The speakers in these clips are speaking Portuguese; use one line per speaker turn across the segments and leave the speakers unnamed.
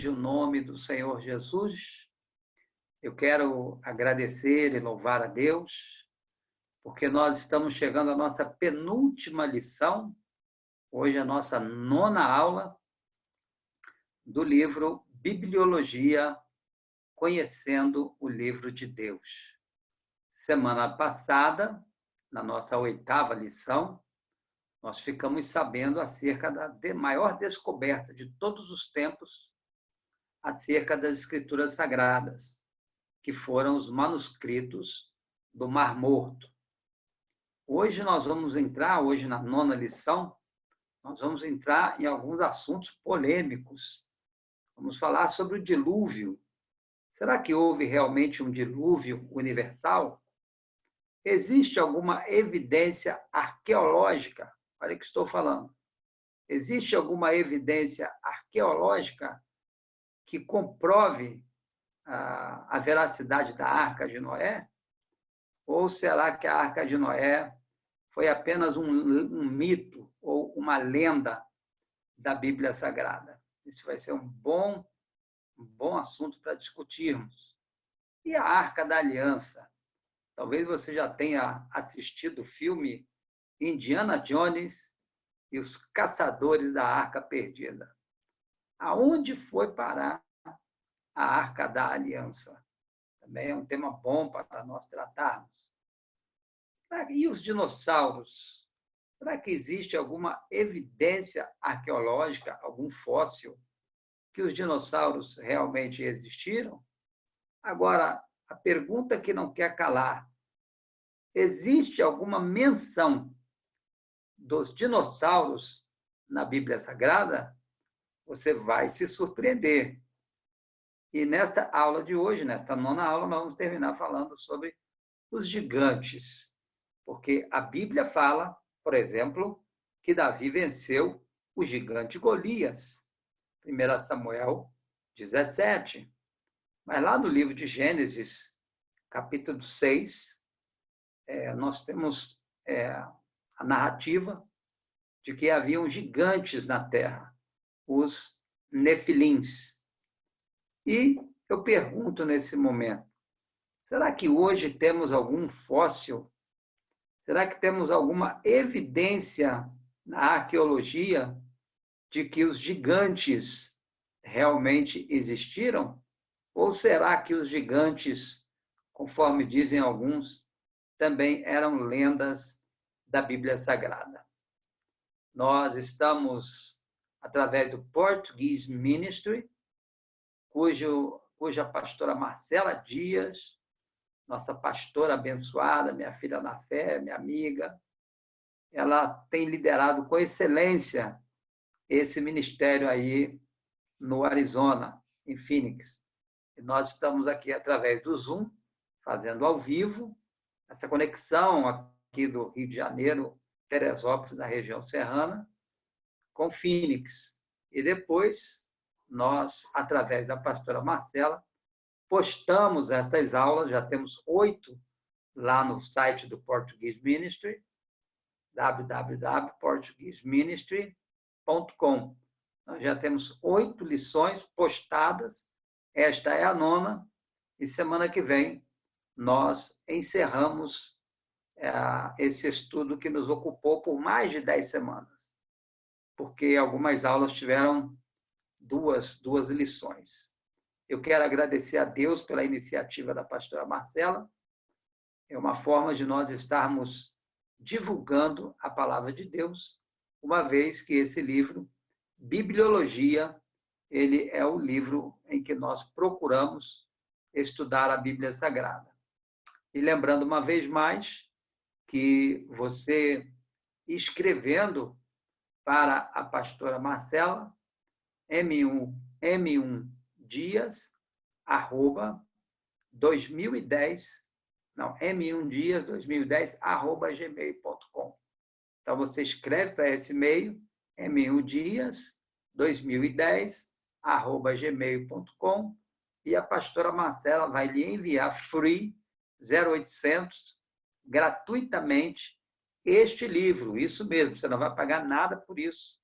seja o nome do Senhor Jesus. Eu quero agradecer e louvar a Deus, porque nós estamos chegando à nossa penúltima lição, hoje a nossa 9ª aula do livro Bibliologia, Conhecendo o Livro de Deus. Semana passada, na nossa 8ª lição, nós ficamos sabendo acerca da maior descoberta de todos os tempos acerca das Escrituras Sagradas, que foram os manuscritos do Mar Morto. Hoje nós vamos entrar, hoje na 9ª lição, nós vamos entrar em alguns assuntos polêmicos. Vamos falar sobre o dilúvio. Será que houve realmente um dilúvio universal? Existe alguma evidência arqueológica? Olha o que estou falando. Existe alguma evidência arqueológica que comprove a veracidade da Arca de Noé? Ou será que a Arca de Noé foi apenas um mito ou uma lenda da Bíblia Sagrada? Isso vai ser um bom assunto para discutirmos. E a Arca da Aliança? Talvez você já tenha assistido o filme Indiana Jones e os Caçadores da Arca Perdida. Aonde foi parar a Arca da Aliança? Também é um tema bom para nós tratarmos. E os dinossauros? Será que existe alguma evidência arqueológica, algum fóssil, que os dinossauros realmente existiram? Agora, a pergunta que não quer calar: existe alguma menção dos dinossauros na Bíblia Sagrada? Você vai se surpreender. E nesta aula de hoje, nesta 9ª aula, nós vamos terminar falando sobre os gigantes. Porque a Bíblia fala, por exemplo, que Davi venceu o gigante Golias. 1 Samuel 17. Mas lá no livro de Gênesis, capítulo 6, nós temos a narrativa de que haviam gigantes na terra, os Nefilins. E eu pergunto nesse momento, será que hoje temos algum fóssil? Será que temos alguma evidência na arqueologia de que os gigantes realmente existiram? Ou será que os gigantes, conforme dizem alguns, também eram lendas da Bíblia Sagrada? Nós estamos através do Portuguese Ministry, cuja pastora Marcela Dias, nossa pastora abençoada, minha filha na fé, minha amiga, ela tem liderado com excelência esse ministério aí no Arizona, em Phoenix. E nós estamos aqui através do Zoom, fazendo ao vivo, essa conexão aqui do Rio de Janeiro, Teresópolis, na região serrana, com Phoenix. E depois, nós, através da pastora Marcela, postamos estas aulas, já temos 8 lá no site do Portuguese Ministry, www.portugueseministry.com. Nós já temos 8 lições postadas, esta é a 9ª, e semana que vem nós encerramos esse estudo que nos ocupou por mais de 10 semanas, porque algumas aulas tiveram duas lições. Eu quero agradecer a Deus pela iniciativa da pastora Marcela. É uma forma de nós estarmos divulgando a palavra de Deus, uma vez que esse livro, Bibliologia, ele é o livro em que nós procuramos estudar a Bíblia Sagrada. E lembrando uma vez mais que você escrevendo para a pastora Marcela, m1dias2010@gmail.com. Então, você escreve para esse e-mail, m1dias2010@gmail.com, e a pastora Marcela vai lhe enviar free, 0800, gratuitamente, este livro. Isso mesmo, você não vai pagar nada por isso,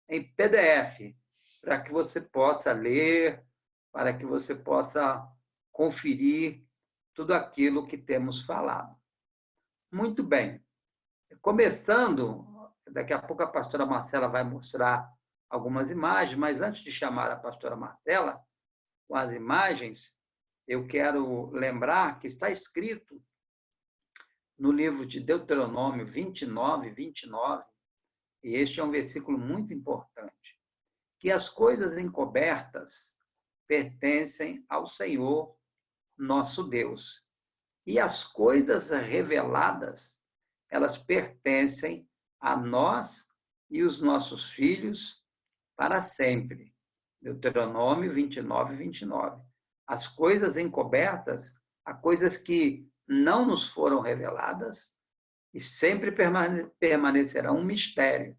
em PDF, para que você possa ler, para que você possa conferir tudo aquilo que temos falado. Muito bem. Começando, daqui a pouco a pastora Marcela vai mostrar algumas imagens, mas antes de chamar a pastora Marcela com as imagens, eu quero lembrar que está escrito no livro de Deuteronômio 29, e este é um versículo muito importante, que as coisas encobertas pertencem ao Senhor, nosso Deus, e as coisas reveladas, elas pertencem a nós e os nossos filhos para sempre. Deuteronômio 29. As coisas encobertas, há coisas que não nos foram reveladas e sempre permanecerão um mistério.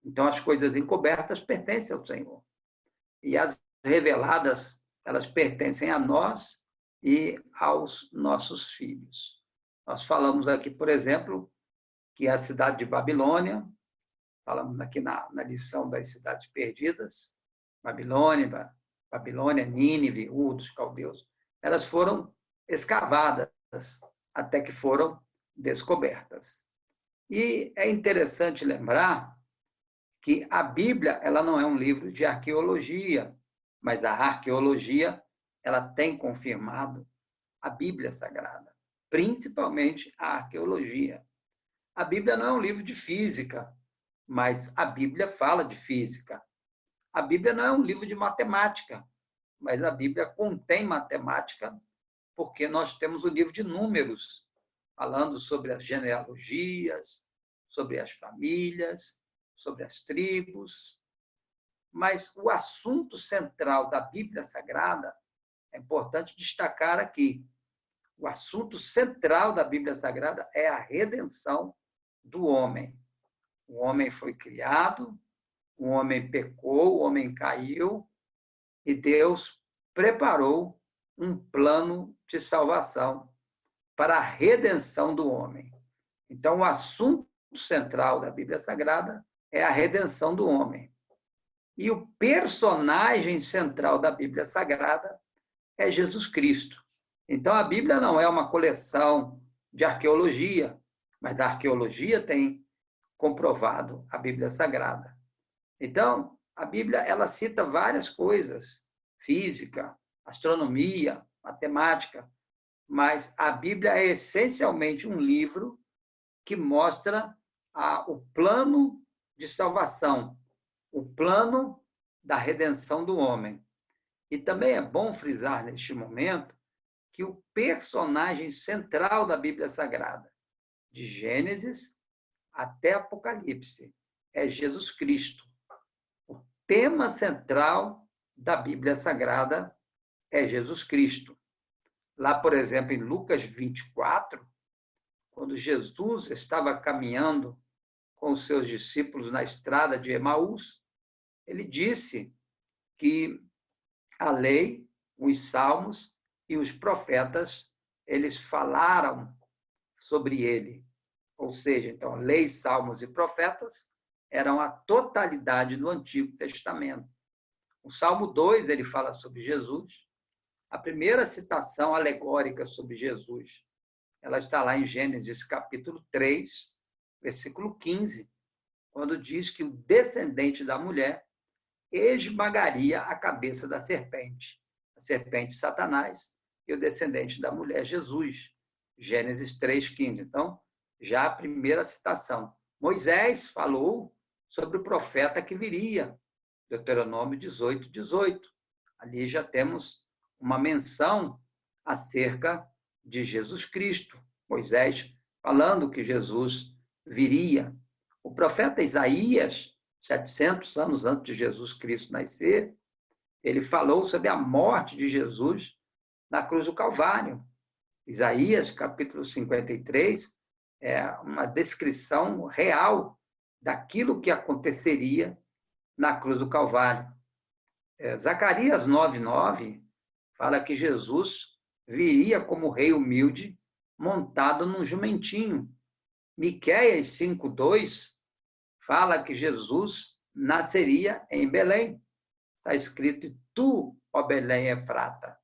Então, as coisas encobertas pertencem ao Senhor. E as reveladas, elas pertencem a nós e aos nossos filhos. Nós falamos aqui, por exemplo, que a cidade de Babilônia, falamos aqui na lição das cidades perdidas, Babilônia, Nínive, Ur dos caldeus, elas foram escavadas até que foram descobertas. E é interessante lembrar que a Bíblia, ela não é um livro de arqueologia, mas a arqueologia, ela tem confirmado a Bíblia Sagrada, principalmente a arqueologia. A Bíblia não é um livro de física, mas a Bíblia fala de física. A Bíblia não é um livro de matemática, mas a Bíblia contém matemática, porque nós temos o livro de Números, falando sobre as genealogias, sobre as famílias, sobre as tribos. Mas o assunto central da Bíblia Sagrada, é importante destacar aqui, o assunto central da Bíblia Sagrada é a redenção do homem. O homem foi criado, o homem pecou, o homem caiu, e Deus preparou um plano de salvação para a redenção do homem. Então, o assunto central da Bíblia Sagrada é a redenção do homem. E o personagem central da Bíblia Sagrada é Jesus Cristo. Então, a Bíblia não é uma coleção de arqueologia, mas a arqueologia tem comprovado a Bíblia Sagrada. Então, a Bíblia, ela cita várias coisas, física, astronomia, matemática, mas a Bíblia é essencialmente um livro que mostra o plano de salvação, o plano da redenção do homem. E também é bom frisar neste momento que o personagem central da Bíblia Sagrada, de Gênesis até Apocalipse, é Jesus Cristo. O tema central da Bíblia Sagrada é Jesus Cristo. Lá, por exemplo, em Lucas 24, quando Jesus estava caminhando com os seus discípulos na estrada de Emaús, ele disse que a lei, os salmos e os profetas, eles falaram sobre ele. Ou seja, então, lei, salmos e profetas eram a totalidade do Antigo Testamento. O Salmo 2, ele fala sobre Jesus. A primeira citação alegórica sobre Jesus, ela está lá em Gênesis capítulo 3, versículo 15, quando diz que o descendente da mulher esmagaria a cabeça da serpente. A serpente Satanás e o descendente da mulher Jesus. Gênesis 3,15. Então, já a primeira citação. Moisés falou sobre o profeta que viria. Deuteronômio 18. Ali já temos uma menção acerca de Jesus Cristo. Moisés falando que Jesus viria. O profeta Isaías, 700 anos antes de Jesus Cristo nascer, ele falou sobre a morte de Jesus na cruz do Calvário. Isaías, capítulo 53, é uma descrição real daquilo que aconteceria na cruz do Calvário. Zacarias 9:9 fala que Jesus viria como rei humilde, montado num jumentinho. Miqueias 5:2 fala que Jesus nasceria em Belém. está escrito: e tu, ó Belém Efrata,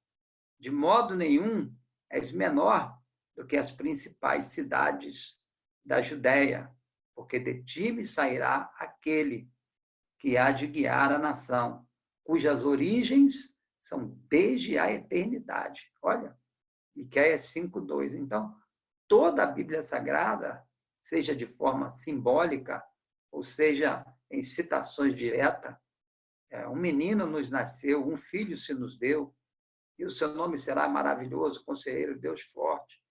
de modo nenhum és menor do que as principais cidades da Judéia, porque de ti me sairá aquele que há de guiar a nação, cujas origens são desde a eternidade. Olha, Miqueias 5:2. Então, toda a Bíblia Sagrada, seja de forma simbólica, ou seja, em citações diretas, um menino nos nasceu, um filho se nos deu, e o seu nome será maravilhoso, conselheiro, Deus forte,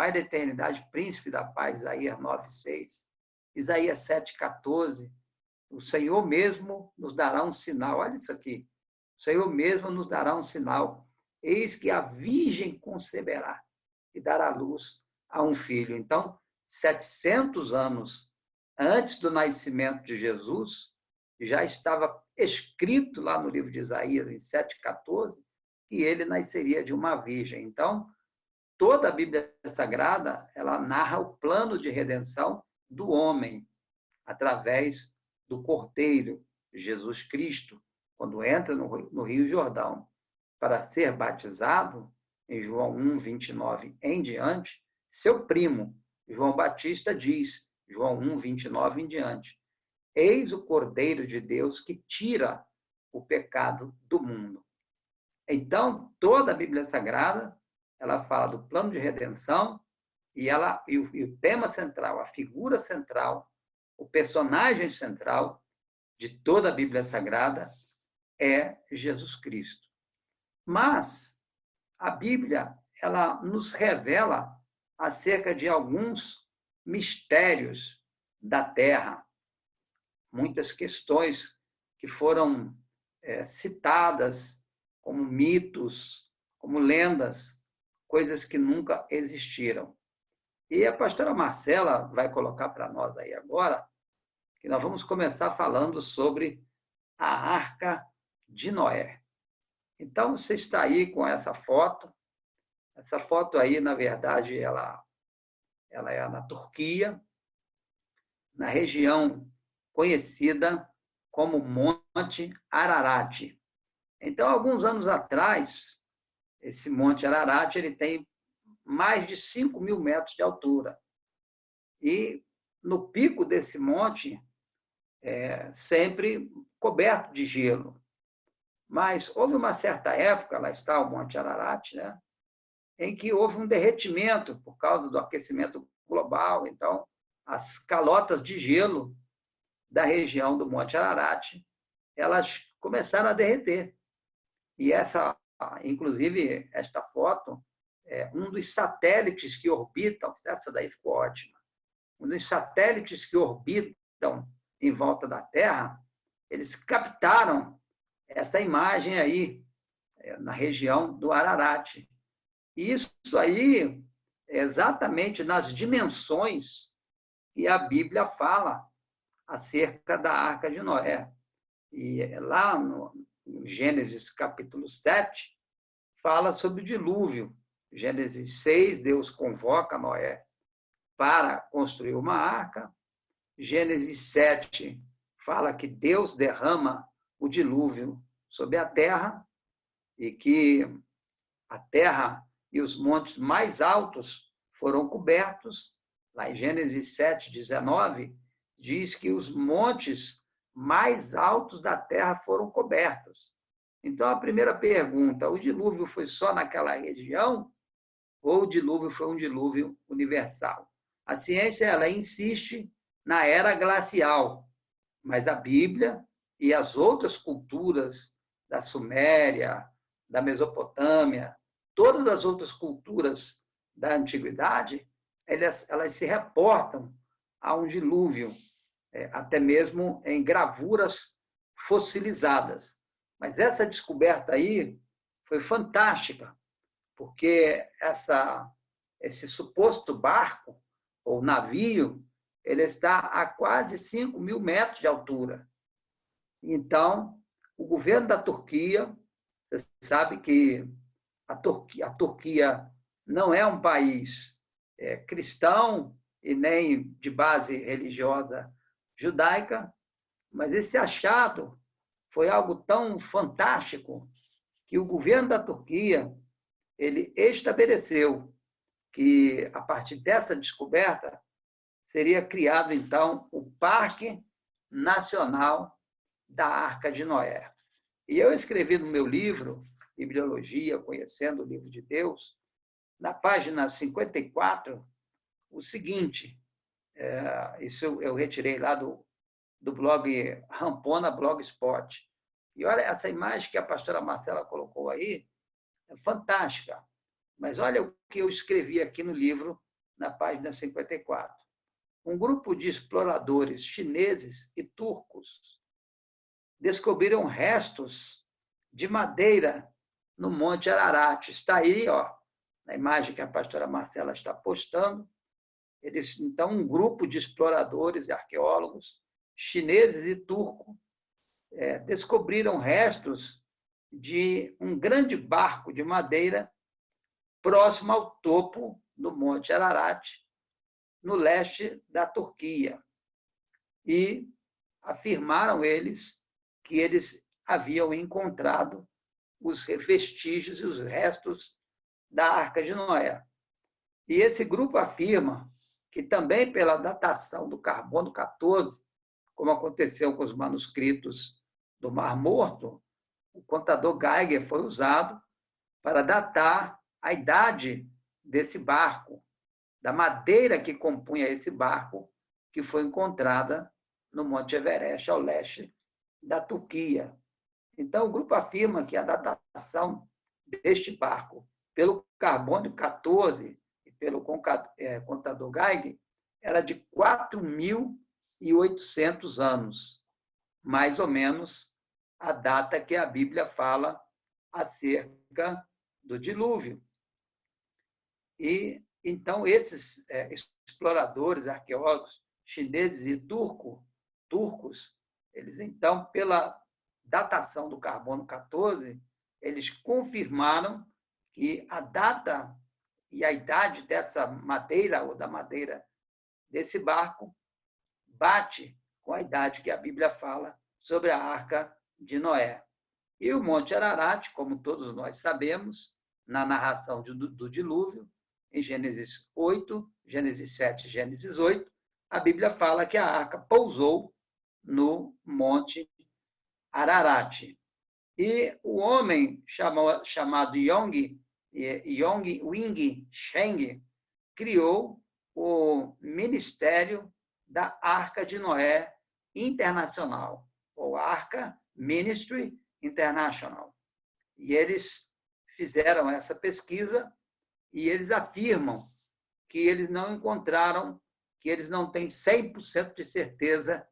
Pai da eternidade, príncipe da paz, Isaías 9:6. Isaías 7:14. O Senhor mesmo nos dará um sinal. Olha isso aqui. O Senhor mesmo nos dará um sinal. Eis que a virgem conceberá e dará luz a um filho. Então, 700 anos antes do nascimento de Jesus, já estava escrito lá no livro de Isaías, em 7:14, que ele nasceria de uma virgem. Então, toda a Bíblia Sagrada, ela narra o plano de redenção do homem, através do Cordeiro, Jesus Cristo, quando entra no Rio Jordão para ser batizado, em João 1:29 em diante, seu primo, João Batista, diz, João 1:29 em diante, eis o Cordeiro de Deus que tira o pecado do mundo. Então, toda a Bíblia Sagrada, ela fala do plano de redenção e o tema central, a figura central, o personagem central de toda a Bíblia Sagrada é Jesus Cristo. Mas a Bíblia, ela nos revela acerca de alguns mistérios da Terra, muitas questões que foram citadas como mitos, como lendas, coisas que nunca existiram. E a pastora Marcela vai colocar para nós aí agora que nós vamos começar falando sobre a Arca de Noé. Então, você está aí com essa foto. Essa foto aí, na verdade, ela é na Turquia, na região conhecida como Monte Ararat. Então, alguns anos atrás, esse Monte Ararat ele tem mais de 5.000 metros de altura. E no pico desse monte, sempre coberto de gelo. Mas houve uma certa época, lá está o Monte Ararat, né, em que houve um derretimento por causa do aquecimento global. Então, as calotas de gelo da região do Monte Ararat, elas começaram a derreter. E inclusive, esta foto é um dos satélites que orbitam, essa daí ficou ótima, um dos satélites que orbitam em volta da Terra, eles captaram essa imagem aí, na região do Ararat. E isso aí é exatamente nas dimensões que a Bíblia fala acerca da Arca de Noé. E lá no Gênesis capítulo 7, fala sobre o dilúvio. Gênesis 6, Deus convoca Noé para construir uma arca. Gênesis 7 fala que Deus derrama o dilúvio sobre a terra e que a terra e os montes mais altos foram cobertos. Lá em Gênesis 7:19, diz que os montes mais altos da terra foram cobertos. Então, a primeira pergunta, o dilúvio foi só naquela região ou o dilúvio foi um dilúvio universal? A ciência ela insiste na era glacial, mas a Bíblia e as outras culturas da Suméria, da Mesopotâmia, todas as outras culturas da antiguidade, elas se reportam a um dilúvio, até mesmo em gravuras fossilizadas. Mas essa descoberta aí foi fantástica, porque esse suposto barco ou navio, ele está a quase 5.000 metros de altura. Então, o governo da Turquia, você sabe que a Turquia não é um país cristão e nem de base religiosa judaica, mas esse achado foi algo tão fantástico que o governo da Turquia ele estabeleceu que, a partir dessa descoberta, seria criado, então, o Parque Nacional da Arca de Noé. E eu escrevi no meu livro, Bibliologia, Conhecendo o Livro de Deus, na página 54, o seguinte, isso eu retirei lá do blog Rampona Blogspot. E olha, essa imagem que a pastora Marcela colocou aí é fantástica. Mas olha o que eu escrevi aqui no livro, na página 54. Um grupo de exploradores chineses e turcos descobriram restos de madeira no Monte Ararat. Está aí, ó, na imagem que a pastora Marcela está postando. Eles, então, um grupo de exploradores e arqueólogos chineses e turcos descobriram restos de um grande barco de madeira próximo ao topo do Monte Ararat, no leste da Turquia. E afirmaram eles que eles haviam encontrado os vestígios e os restos da Arca de Noé. E esse grupo afirma que também pela datação do carbono 14, como aconteceu com os manuscritos do Mar Morto, o contador Geiger foi usado para datar a idade desse barco, da madeira que compunha esse barco, que foi encontrada no Monte Everest, ao leste da Turquia. Então, o grupo afirma que a datação deste barco, pelo carbono 14 e pelo contador Geiger, era de 4.800 anos, mais ou menos a data que a Bíblia fala acerca do dilúvio. E então esses exploradores, arqueólogos chineses e turcos, eles então, pela datação do carbono 14, eles confirmaram que a data e a idade dessa madeira, ou da madeira desse barco, bate com a idade que a Bíblia fala sobre a Arca de Noé. E o Monte Ararat, como todos nós sabemos, na narração do dilúvio, em Gênesis 8, Gênesis 7, Gênesis 8, a Bíblia fala que a arca pousou no Monte Ararat. E o homem chamado Yong Wing Sheng criou o Ministério da Arca de Noé Internacional, ou Arca Ministry International. E eles fizeram essa pesquisa e eles afirmam que eles não encontraram, que eles não têm 100% de certeza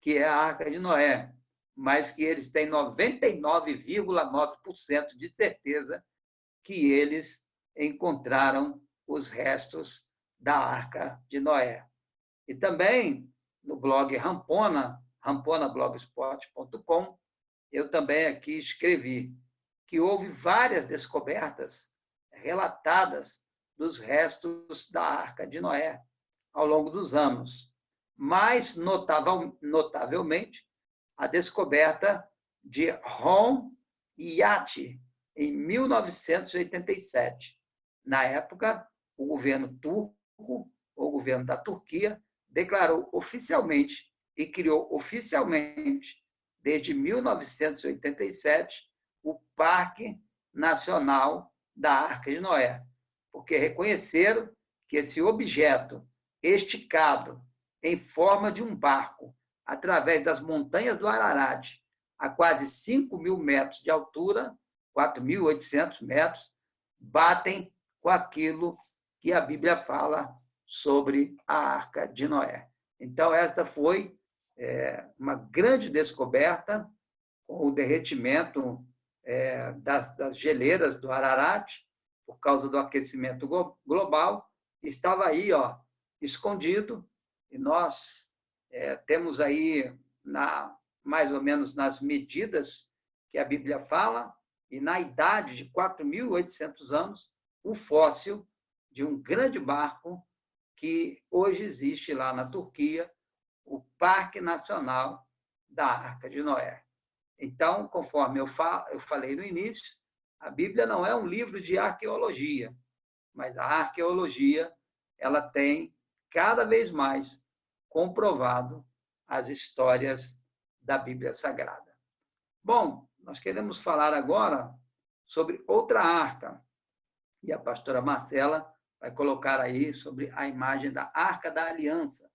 que é a Arca de Noé, mas que eles têm 99,9% de certeza que eles encontraram os restos da Arca de Noé. E também, no blog Rampona, ramponablogspot.com, eu também aqui escrevi que houve várias descobertas relatadas dos restos da Arca de Noé ao longo dos anos, mais notavelmente a descoberta de Ron Yati, em 1987. Na época, o governo turco, o governo da Turquia, declarou oficialmente e criou oficialmente, desde 1987, o Parque Nacional da Arca de Noé, porque reconheceram que esse objeto esticado em forma de um barco através das montanhas do Ararat, a quase 5.000 metros de altura, 4.800 metros, batem com aquilo que a Bíblia fala sobre a Arca de Noé. Então, esta foi uma grande descoberta com o derretimento das geleiras do Ararat, por causa do aquecimento global, estava aí, ó, escondido, e nós temos aí, mais ou menos nas medidas que a Bíblia fala, e na idade de 4.800 anos, o fóssil de um grande barco que hoje existe lá na Turquia, o Parque Nacional da Arca de Noé. Então, conforme eu falei no início, a Bíblia não é um livro de arqueologia, mas a arqueologia ela tem cada vez mais comprovado as histórias da Bíblia Sagrada. Bom, nós queremos falar agora sobre outra arca, e a pastora Marcela vai colocar aí sobre a imagem da Arca da Aliança.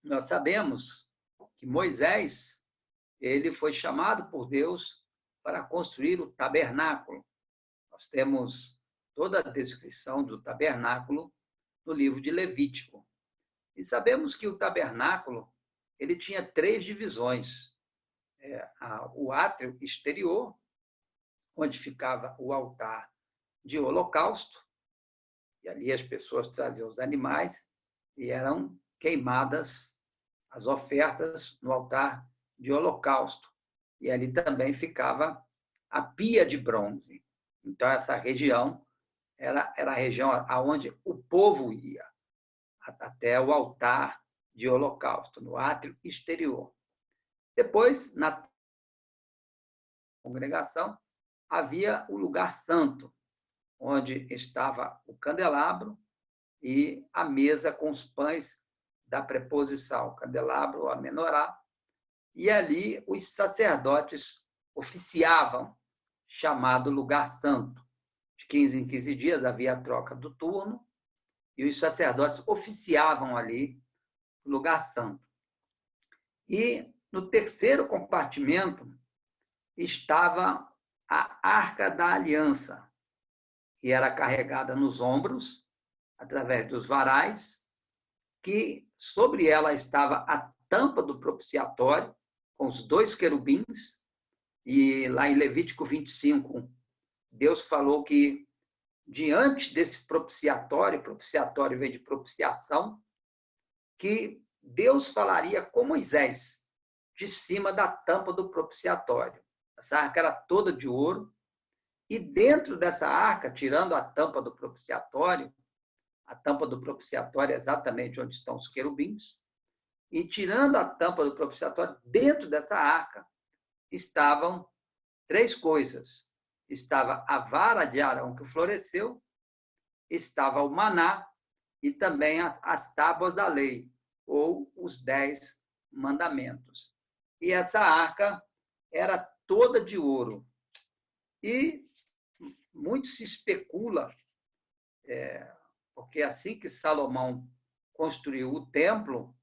Nós sabemos que Moisés, ele foi chamado por Deus para construir o tabernáculo. Nós temos toda a descrição do tabernáculo no livro de Levítico. E sabemos que o tabernáculo ele tinha 3 divisões. O átrio exterior, onde ficava o altar de holocausto, e ali as pessoas traziam os animais e eram queimadas as ofertas no altar de holocausto. E ali também ficava a pia de bronze. Então, essa região era a região aonde o povo ia, até o altar de holocausto, no átrio exterior. Depois, na congregação, havia o lugar santo, onde estava o candelabro e a mesa com os pães da preposição, o candelabro, a menorá, e ali os sacerdotes oficiavam, chamado lugar santo. De 15 em 15 dias havia a troca do turno, e os sacerdotes oficiavam ali o lugar santo. E no terceiro compartimento estava a Arca da Aliança, que era carregada nos ombros, através dos varais, que sobre ela estava a tampa do propiciatório, com os 2 querubins, e lá em Levítico 25, Deus falou que diante desse propiciatório vem de propiciação, que Deus falaria com Moisés, de cima da tampa do propiciatório. Essa arca era toda de ouro, e dentro dessa arca, tirando a tampa do propiciatório é exatamente onde estão os querubins, e tirando a tampa do propiciatório, dentro dessa arca estavam 3 coisas. Estava a vara de Arão que floresceu, estava o maná e também as tábuas da lei, ou os 10 mandamentos. E essa arca era toda de ouro. E muito se especula, porque assim que Salomão construiu o templo,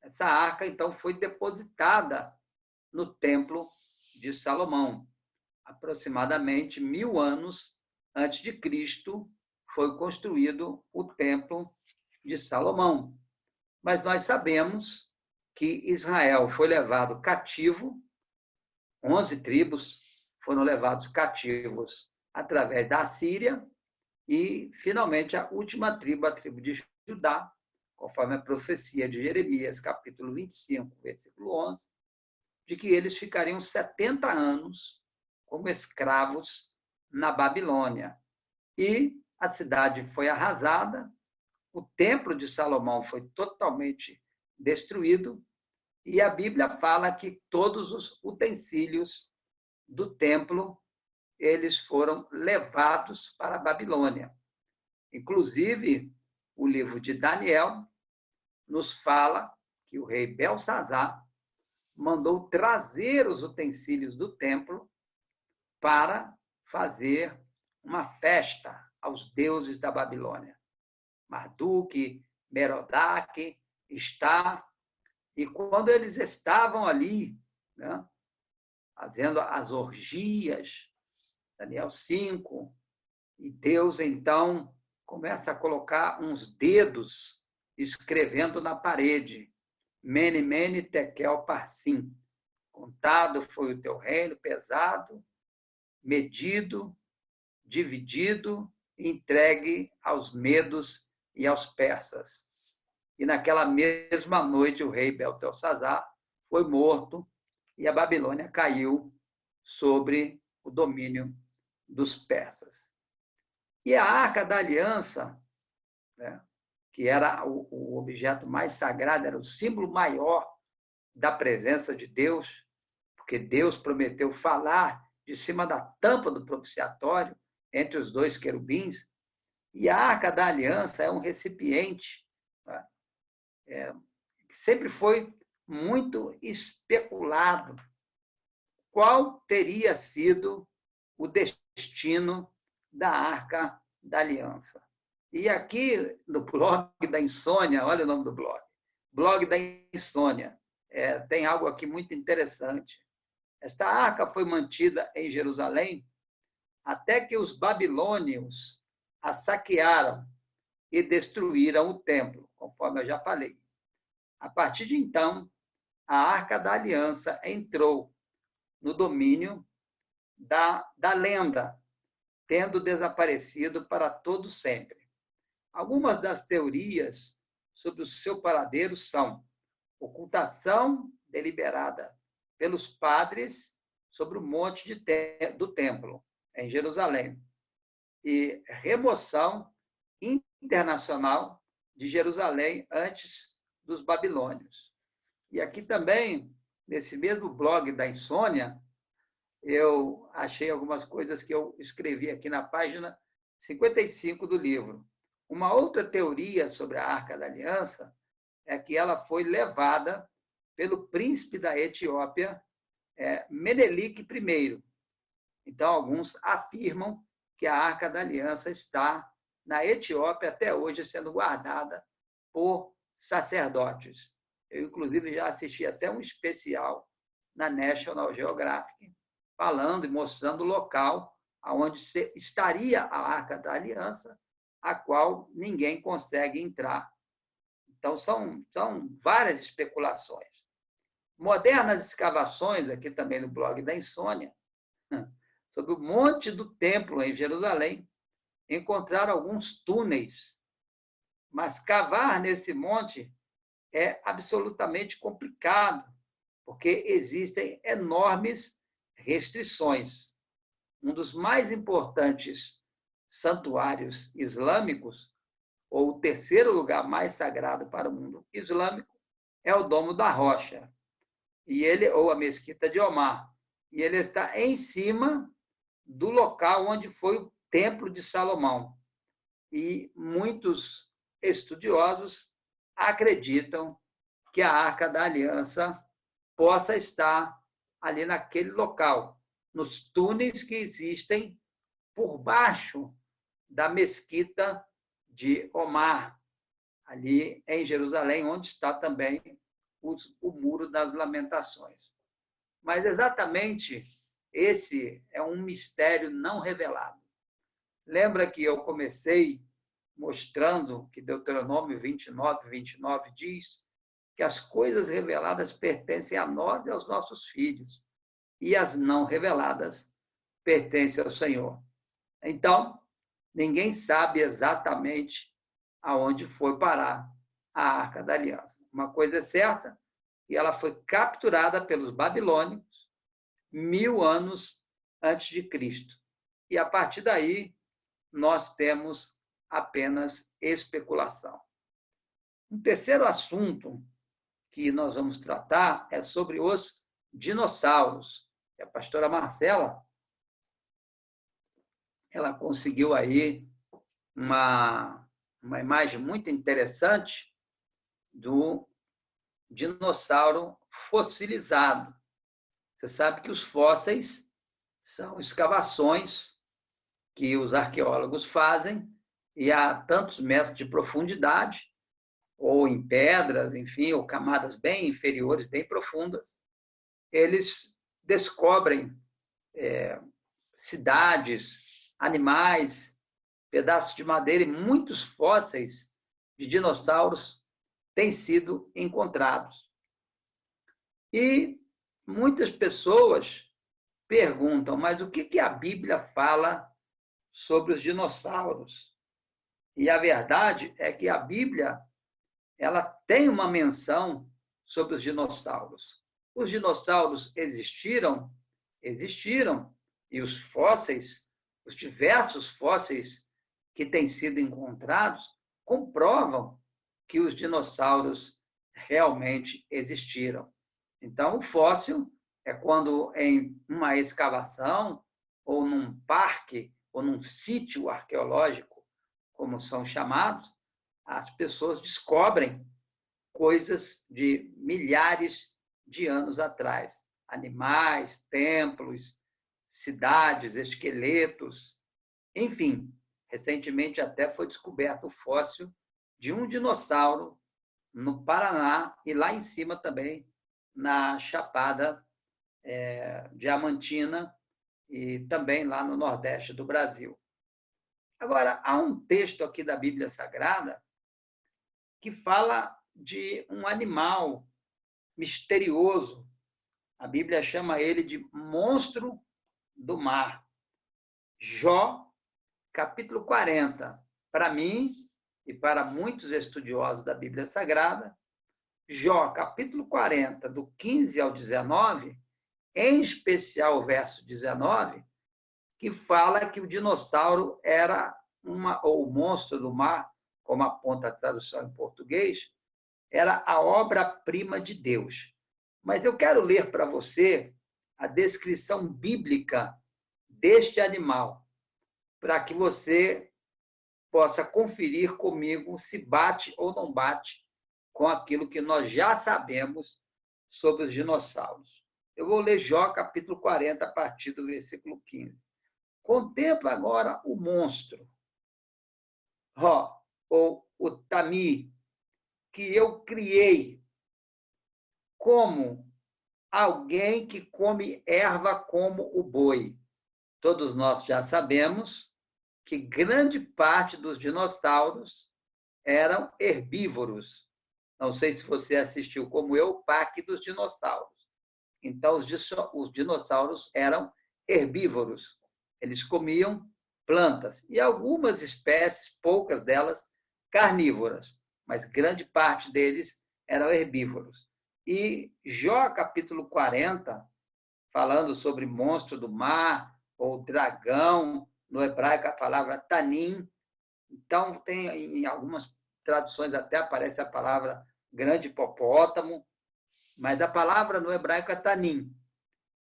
essa arca, então, foi depositada no templo de Salomão. Aproximadamente 1000 anos antes de Cristo foi construído o templo de Salomão. Mas nós sabemos que Israel foi levado cativo, 11 tribos foram levados cativos através da Síria, e, finalmente, a última tribo, a tribo de Judá, conforme a profecia de Jeremias, capítulo 25, versículo 11, de que eles ficariam 70 anos como escravos na Babilônia. E a cidade foi arrasada, o templo de Salomão foi totalmente destruído, e a Bíblia fala que todos os utensílios do templo eles foram levados para a Babilônia. Inclusive, o livro de Daniel nos fala que o rei Belsazar mandou trazer os utensílios do templo para fazer uma festa aos deuses da Babilônia. Marduk, Merodach, Estar. E quando eles estavam ali, né, fazendo as orgias, Daniel 5, e Deus, então, começa a colocar uns dedos escrevendo na parede, Mene, Mene, Tekel, Parsim. Contado foi o teu reino, pesado, medido, dividido, entregue aos medos e aos persas. E naquela mesma noite o rei Beltesazar foi morto e a Babilônia caiu sobre o domínio dos persas. E a Arca da Aliança, né, que era o objeto mais sagrado, era o símbolo maior da presença de Deus, porque Deus prometeu falar de cima da tampa do propiciatório, entre os dois querubins, e a Arca da Aliança é um recipiente, tá? Que sempre foi muito especulado qual teria sido o destino da Arca da Aliança. E aqui no blog da Insônia, olha o nome do blog da Insônia, tem algo aqui muito interessante. Esta arca foi mantida em Jerusalém até que os babilônios a saquearam e destruíram o templo, conforme eu já falei. A partir de então, a Arca da Aliança entrou no domínio da lenda, tendo desaparecido para todo sempre. Algumas das teorias sobre o seu paradeiro são ocultação deliberada pelos padres sobre o monte do templo, em Jerusalém, e remoção internacional de Jerusalém antes dos babilônios. E aqui também, nesse mesmo blog da Insônia, eu achei algumas coisas que eu escrevi aqui na página 55 do livro. Uma outra teoria sobre a Arca da Aliança é que ela foi levada pelo príncipe da Etiópia, Menelik I. Então, alguns afirmam que a Arca da Aliança está na Etiópia até hoje, sendo guardada por sacerdotes. Eu, inclusive, já assisti até um especial na National Geographic, falando e mostrando o local onde estaria a Arca da Aliança, a qual ninguém consegue entrar. Então, são várias especulações. Modernas escavações, aqui também no blog da Insônia, sobre o monte do templo em Jerusalém, encontraram alguns túneis, mas cavar nesse monte é absolutamente complicado, porque existem enormes restrições. Um dos mais importantes santuários islâmicos, ou o terceiro lugar mais sagrado para o mundo islâmico, é o Domo da Rocha, ou a Mesquita de Omar. E ele está em cima do local onde foi o Templo de Salomão. E muitos estudiosos acreditam que a Arca da Aliança possa estar ali naquele local, nos túneis que existem por baixo da Mesquita de Omar, ali em Jerusalém, onde está também o Muro das Lamentações. Mas exatamente esse é um mistério não revelado. Lembra que eu comecei mostrando que Deuteronômio 29, 29 diz que as coisas reveladas pertencem a nós e aos nossos filhos, e as não reveladas pertencem ao Senhor. Então, ninguém sabe exatamente aonde foi parar a Arca da Aliança. Uma coisa é certa, que ela foi capturada pelos babilônicos 1000 anos antes de Cristo. E, a partir daí, nós temos apenas especulação. Um terceiro assunto que nós vamos tratar é sobre os dinossauros. A pastora Marcela, ela conseguiu aí uma imagem muito interessante do dinossauro fossilizado. Você sabe que os fósseis são escavações que os arqueólogos fazem e a tantos metros de profundidade, ou em pedras, enfim, ou camadas bem inferiores, bem profundas, eles descobrem cidades, animais, pedaços de madeira e muitos fósseis de dinossauros têm sido encontrados. E muitas pessoas perguntam, mas o que a Bíblia fala sobre os dinossauros? E a verdade é que a Bíblia ela tem uma menção sobre os dinossauros. Os dinossauros existiram? Existiram. E os fósseis, os diversos fósseis que têm sido encontrados, comprovam que os dinossauros realmente existiram. Então, o fóssil é quando em uma escavação, ou num parque, ou num sítio arqueológico, como são chamados, as pessoas descobrem coisas de milhares de anos atrás. Animais, templos, cidades, esqueletos, enfim. Recentemente até foi descoberto o fóssil de um dinossauro no Paraná e lá em cima também na Chapada Diamantina e também lá no Nordeste do Brasil. Agora, há um texto aqui da Bíblia Sagrada que fala de um animal misterioso. A Bíblia chama ele de monstro do mar. Jó, capítulo 40. Para mim e para muitos estudiosos da Bíblia Sagrada, Jó, capítulo 40, do 15 ao 19, em especial o verso 19, que fala que o dinossauro era ou o monstro do mar, como aponta a tradução em português, era a obra-prima de Deus. Mas eu quero ler para você a descrição bíblica deste animal, para que você possa conferir comigo se bate ou não bate com aquilo que nós já sabemos sobre os dinossauros. Eu vou ler Jó, capítulo 40, a partir do versículo 15. Contempla agora o monstro, ou o tami, que eu criei como alguém que come erva como o boi. Todos nós já sabemos que grande parte dos dinossauros eram herbívoros. Não sei se você assistiu, como eu, o Parque dos Dinossauros. Então, os dinossauros eram herbívoros. Eles comiam plantas. E algumas espécies, poucas delas, carnívoras. Mas grande parte deles eram herbívoros. E Jó, capítulo 40, falando sobre monstro do mar, ou dragão, no hebraico a palavra tanim. Então, tem em algumas traduções até aparece a palavra grande hipopótamo, mas a palavra no hebraico é tanim.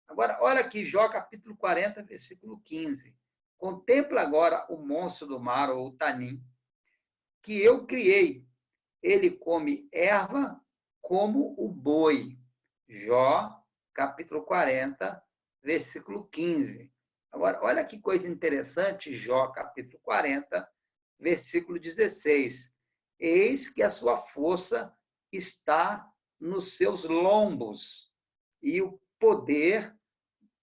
Agora, olha aqui, Jó, capítulo 40, versículo 15. Contempla agora o monstro do mar, ou o tanim, que eu criei. Ele come erva como o boi. Jó, capítulo 40, versículo 15. Agora, olha que coisa interessante, Jó, capítulo 40, versículo 16. Eis que a sua força está nos seus lombos e o poder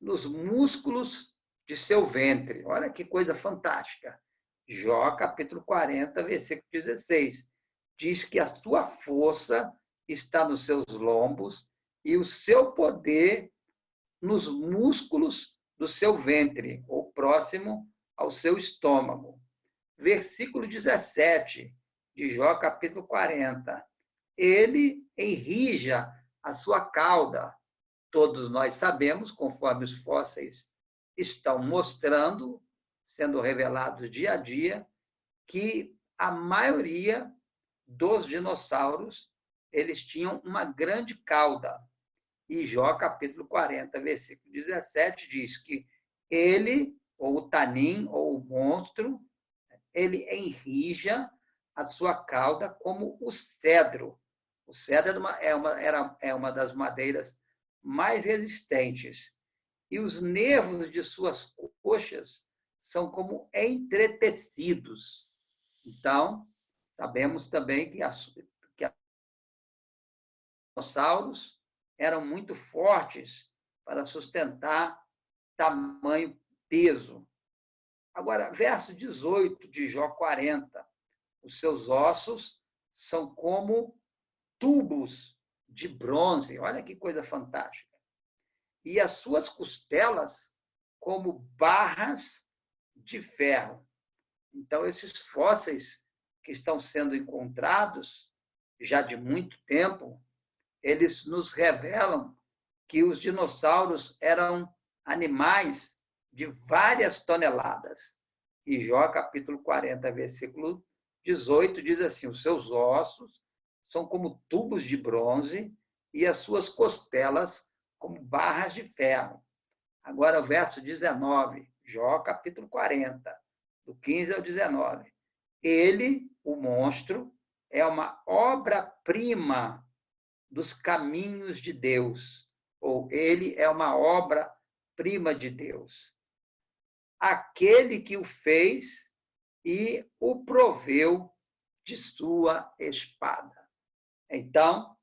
nos músculos de seu ventre. Olha que coisa fantástica. Jó, capítulo 40, versículo 16. Diz que a sua força está nos seus lombos e o seu poder nos músculos do seu ventre, ou próximo ao seu estômago. Versículo 17 de Jó, capítulo 40. Ele enrija a sua cauda. Todos nós sabemos, conforme os fósseis estão mostrando, sendo revelados dia a dia, que a maioria dos dinossauros eles tinham uma grande cauda. E Jó, capítulo 40, versículo 17, diz que ele, ou o tanim, ou o monstro, ele enrija a sua cauda como o cedro. O cedro é uma das madeiras mais resistentes. E os nervos de suas coxas são como entretecidos. Então, sabemos também que dinossauros eram muito fortes para sustentar tamanho peso. Agora, verso 18 de Jó 40. Os seus ossos são como tubos de bronze. Olha que coisa fantástica. E as suas costelas como barras de ferro. Então, esses fósseis que estão sendo encontrados já de muito tempo, eles nos revelam que os dinossauros eram animais de várias toneladas. E Jó, capítulo 40, versículo 18, diz assim: os seus ossos são como tubos de bronze e as suas costelas como barras de ferro. Agora, o verso 19, Jó, capítulo 40, do 15 ao 19. Ele, o monstro, é uma obra-prima dos caminhos de Deus, ou ele é uma obra-prima de Deus. Aquele que o fez e o proveu de sua espada. Então,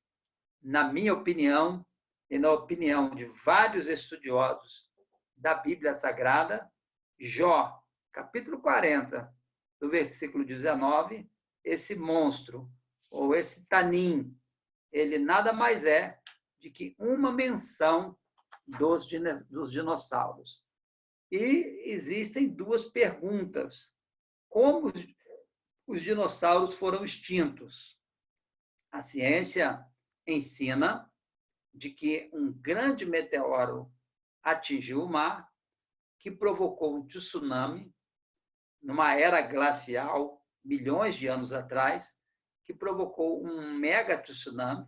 na minha opinião, e na opinião de vários estudiosos da Bíblia Sagrada, Jó, capítulo 40, do versículo 19, esse monstro, ou esse Tanim, ele nada mais é de que uma menção dos dinossauros. E existem duas perguntas. Como os dinossauros foram extintos? A ciência ensina de que um grande meteoro atingiu o mar, que provocou um tsunami, numa era glacial, milhões de anos atrás, que provocou um mega tsunami,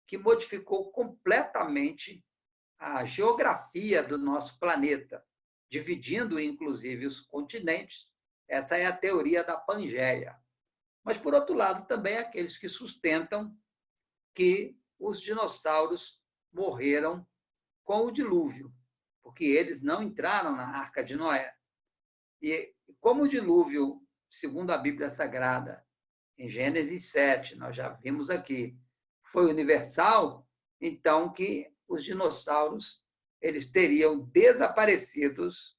que modificou completamente a geografia do nosso planeta, dividindo, inclusive, os continentes. Essa é a teoria da Pangeia. Mas, por outro lado, também aqueles que sustentam que os dinossauros morreram com o dilúvio, porque eles não entraram na Arca de Noé. E como o dilúvio, segundo a Bíblia Sagrada, em Gênesis 7, nós já vimos aqui, foi universal, então que os dinossauros eles teriam desaparecidos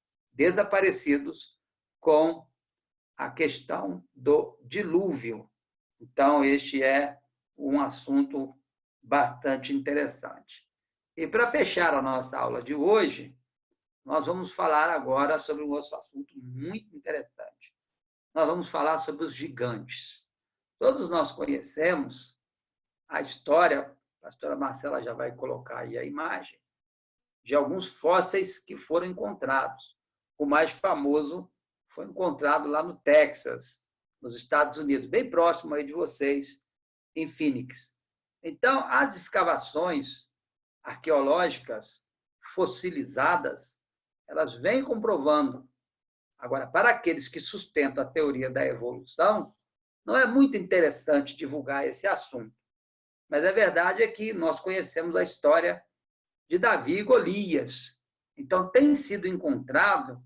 com a questão do dilúvio. Então, este é um assunto bastante interessante. E para fechar a nossa aula de hoje, nós vamos falar agora sobre um outro assunto muito interessante. Nós vamos falar sobre os gigantes. Todos nós conhecemos a história, a pastora Marcela já vai colocar aí a imagem, de alguns fósseis que foram encontrados. O mais famoso foi encontrado lá no Texas, nos Estados Unidos, bem próximo aí de vocês, em Phoenix. Então, as escavações arqueológicas fossilizadas, elas vêm comprovando. Agora, para aqueles que sustentam a teoria da evolução, não é muito interessante divulgar esse assunto. Mas a verdade é que nós conhecemos a história de Davi e Golias. Então, tem sido encontrado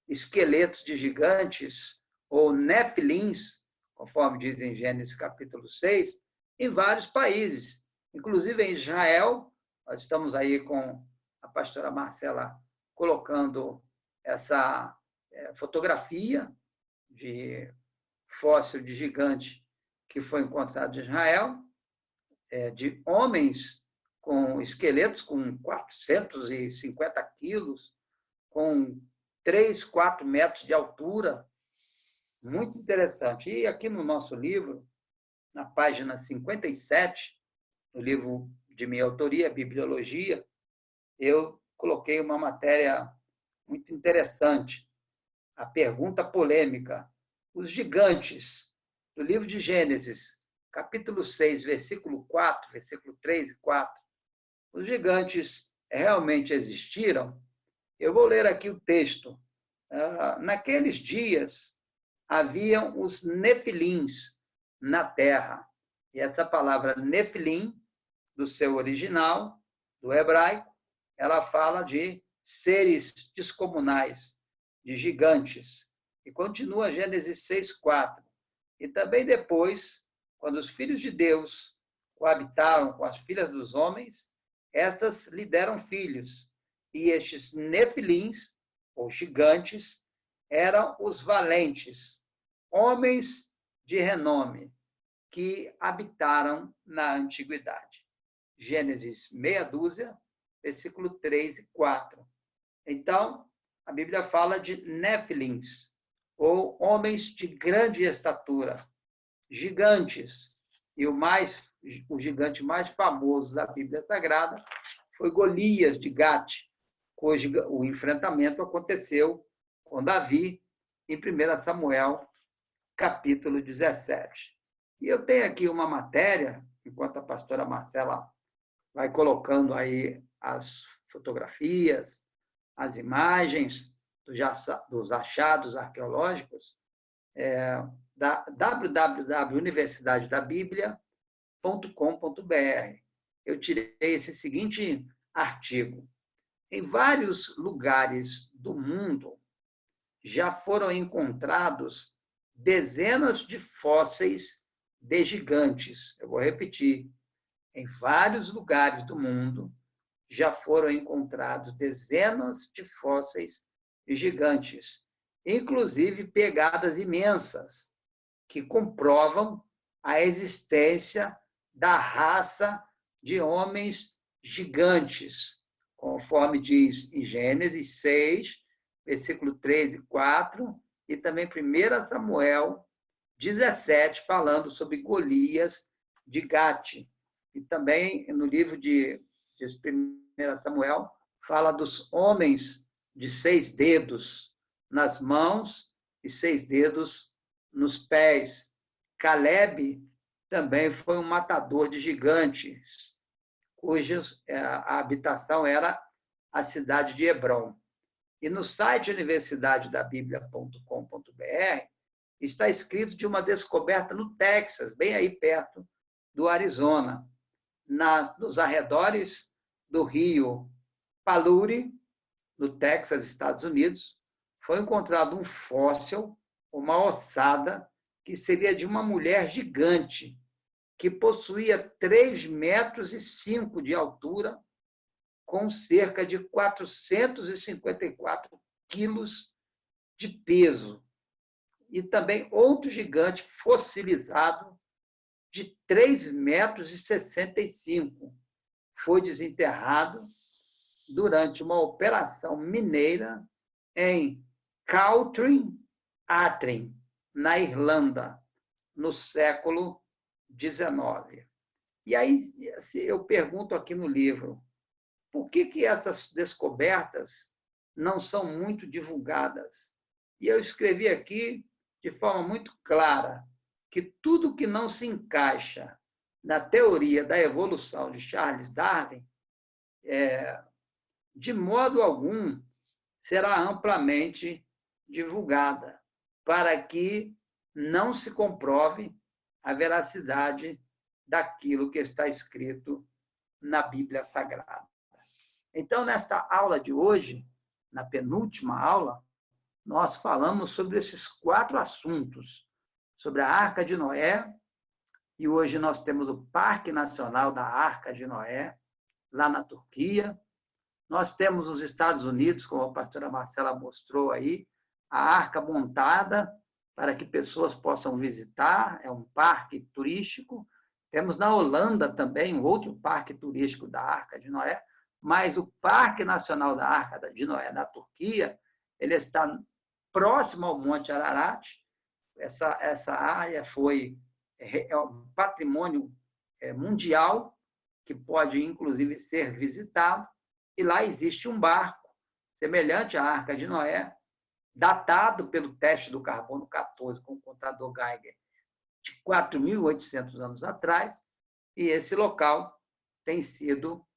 esqueletos de gigantes, ou nefilins, conforme diz em Gênesis capítulo 6, em vários países. Inclusive em Israel, nós estamos aí com a pastora Marcela colocando essa fotografia de fóssil de gigante que foi encontrado em Israel, de homens com esqueletos com 450 quilos, com 3, 4 metros de altura. Muito interessante. E aqui no nosso livro, na página 57, no livro de minha autoria, Bibliologia, eu coloquei uma matéria muito interessante. A pergunta polêmica. Os gigantes, do livro de Gênesis, capítulo 6, versículo 4, versículo 3 e 4, os gigantes realmente existiram? Eu vou ler aqui o texto. Naqueles dias, haviam os nefilins na terra. E essa palavra nefilim, do seu original, do hebraico, ela fala de seres descomunais, de gigantes. E continua Gênesis 6:4. E também depois, quando os filhos de Deus coabitaram com as filhas dos homens, estas lhe deram filhos. E estes nefilins, ou gigantes, eram os valentes, homens de renome, que habitaram na antiguidade. Gênesis meia dúzia, versículo 3 e 4. Então, a Bíblia fala de nefilins, ou homens de grande estatura, gigantes. E o gigante mais famoso da Bíblia Sagrada foi Golias de Gate, cujo o enfrentamento aconteceu com Davi em 1 Samuel, capítulo 17. E eu tenho aqui uma matéria, enquanto a pastora Marcela vai colocando aí as fotografias, as imagens dos achados arqueológicos, da www.universidadedabiblia.com.br. Eu tirei esse seguinte artigo. Em vários lugares do mundo já foram encontrados dezenas de fósseis de gigantes. Eu vou repetir. Em vários lugares do mundo já foram encontrados dezenas de fósseis de gigantes, inclusive pegadas imensas, que comprovam a existência da raça de homens gigantes, conforme diz em Gênesis 6, versículo 3 e 4, e também 1 Samuel 17, falando sobre Golias de Gate. E também no livro de 1 Samuel, fala dos homens de 6 dedos nas mãos e 6 dedos nos pés. Caleb também foi um matador de gigantes, cuja a habitação era a cidade de Hebrom. E no site universidadedabiblia.com.br está escrito de uma descoberta no Texas, bem aí perto do Arizona, nos arredores do rio Paluri, no Texas, Estados Unidos, foi encontrado um fóssil, uma ossada, que seria de uma mulher gigante, que possuía 3,5 metros de altura, com cerca de 454 quilos de peso. E também outro gigante fossilizado de 3,65 metros. Foi desenterrado durante uma operação mineira em Cowtrim, Atrin, na Irlanda, no século XIX. E aí eu pergunto aqui no livro, por que essas descobertas não são muito divulgadas? E eu escrevi aqui de forma muito clara que tudo que não se encaixa na teoria da evolução de Charles Darwin, de modo algum, será amplamente divulgada, para que não se comprove a veracidade daquilo que está escrito na Bíblia Sagrada. Então, nesta aula de hoje, na penúltima aula, nós falamos sobre esses 4 assuntos, sobre a Arca de Noé, e hoje nós temos o Parque Nacional da Arca de Noé, lá na Turquia. Nós temos os Estados Unidos, como a pastora Marcela mostrou aí, a arca montada para que pessoas possam visitar, é um parque turístico. Temos na Holanda também um outro parque turístico da Arca de Noé, mas o Parque Nacional da Arca de Noé, na Turquia, ele está próximo ao Monte Ararat. Essa área é um patrimônio mundial, que pode, inclusive, ser visitado, e lá existe um barco, semelhante à Arca de Noé, datado pelo teste do carbono 14 com o contador Geiger, de 4.800 anos atrás, e esse local tem sido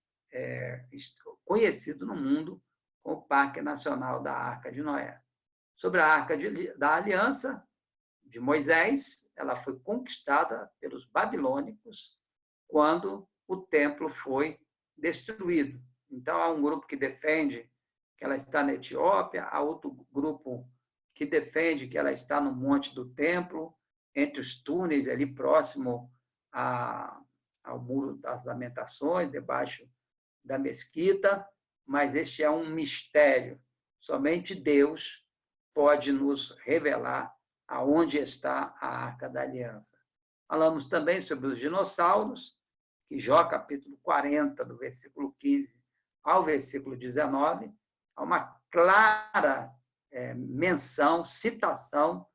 conhecido no mundo como o Parque Nacional da Arca de Noé. Sobre a Arca da Aliança de Moisés, ela foi conquistada pelos babilônicos quando o templo foi destruído. Então, há um grupo que defende que ela está na Etiópia, há outro grupo que defende que ela está no Monte do Templo, entre os túneis ali próximo ao Muro das Lamentações, debaixo da mesquita, mas este é um mistério. Somente Deus pode nos revelar aonde está a Arca da Aliança. Falamos também sobre os dinossauros, que Jó, capítulo 40, do versículo 15 ao versículo 19, há uma clara menção, citação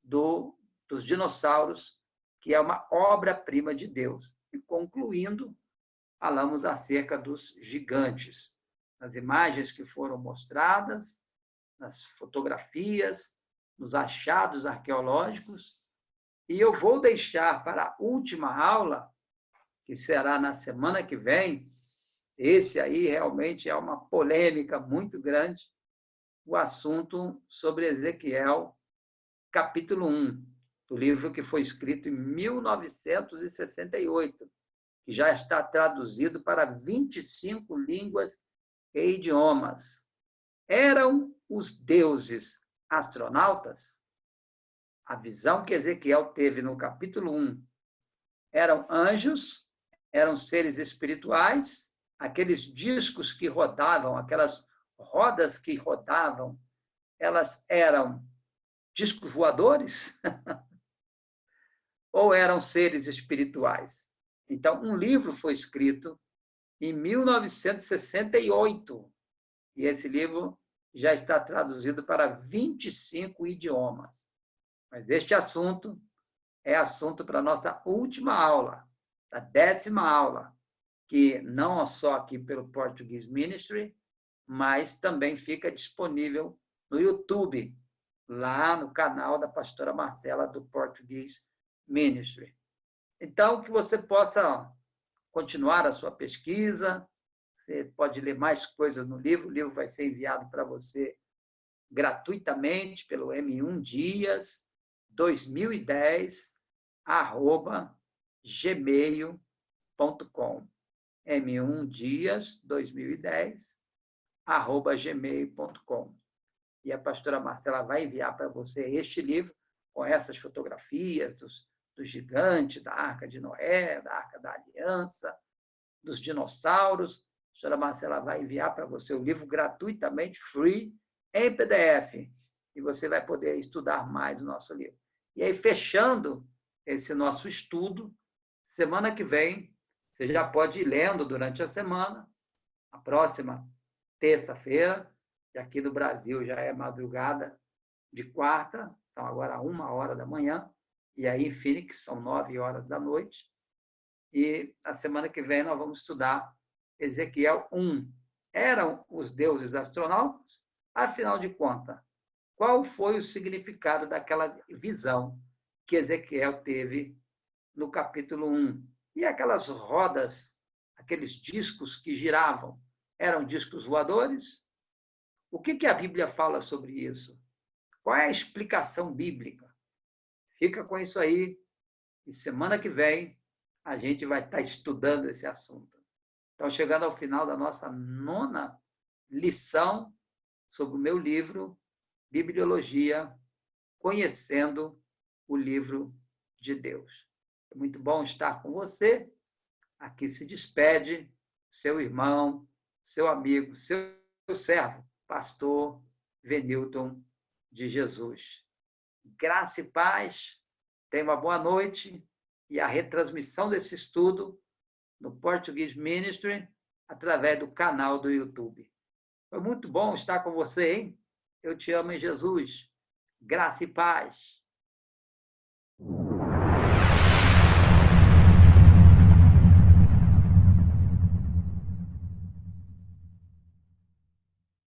dos dinossauros, que é uma obra-prima de Deus. E concluindo, falamos acerca dos gigantes, nas imagens que foram mostradas, nas fotografias, nos achados arqueológicos. E eu vou deixar para a última aula, que será na semana que vem, Esse aí realmente é uma polêmica muito grande, o assunto sobre Ezequiel, capítulo 1, do livro que foi escrito em 1968, que já está traduzido para 25 línguas e idiomas. Eram os deuses astronautas? A visão que Ezequiel teve no capítulo 1 eram anjos, eram seres espirituais, aqueles discos que rodavam, aquelas rodas que rodavam, elas eram discos voadores ou eram seres espirituais? Então, um livro foi escrito em 1968 e esse livro já está traduzido para 25 idiomas. Mas este assunto é assunto para a nossa última aula, a 10ª aula, que não só aqui pelo Portuguese Ministry, mas também fica disponível no YouTube, lá no canal da pastora Marcela do Portuguese Ministry. Então, que você possa continuar a sua pesquisa, você pode ler mais coisas no livro, o livro vai ser enviado para você gratuitamente pelo m1dias2010@gmail.com. m1dias2010@gmail.com. E a pastora Marcela vai enviar para você este livro com essas fotografias dos gigantes, da Arca de Noé, da Arca da Aliança, dos dinossauros. A pastora Marcela vai enviar para você o livro gratuitamente, free, em PDF. E você vai poder estudar mais o nosso livro. E aí, fechando esse nosso estudo, semana que vem, você já pode ir lendo durante a semana, a próxima terça-feira, e aqui no Brasil já é madrugada de quarta, são agora 1h da manhã, e aí em Phoenix são 9h da noite. E a semana que vem nós vamos estudar Ezequiel 1. Eram os deuses astronautas? Afinal de contas, qual foi o significado daquela visão que Ezequiel teve no capítulo 1? E aquelas rodas, aqueles discos que giravam, eram discos voadores? O que a Bíblia fala sobre isso? Qual é a explicação bíblica? Fica com isso aí, e semana que vem a gente vai estar estudando esse assunto. Então, chegando ao final da nossa 9ª lição sobre o meu livro, Bibliologia, Conhecendo o Livro de Deus. É muito bom estar com você. Aqui se despede seu irmão, seu amigo, seu servo, pastor Venilton de Jesus. Graça e paz, tenha uma boa noite e a retransmissão desse estudo no Portuguese Ministry através do canal do YouTube. Foi muito bom estar com você, hein? Eu te amo em Jesus. Graça e paz.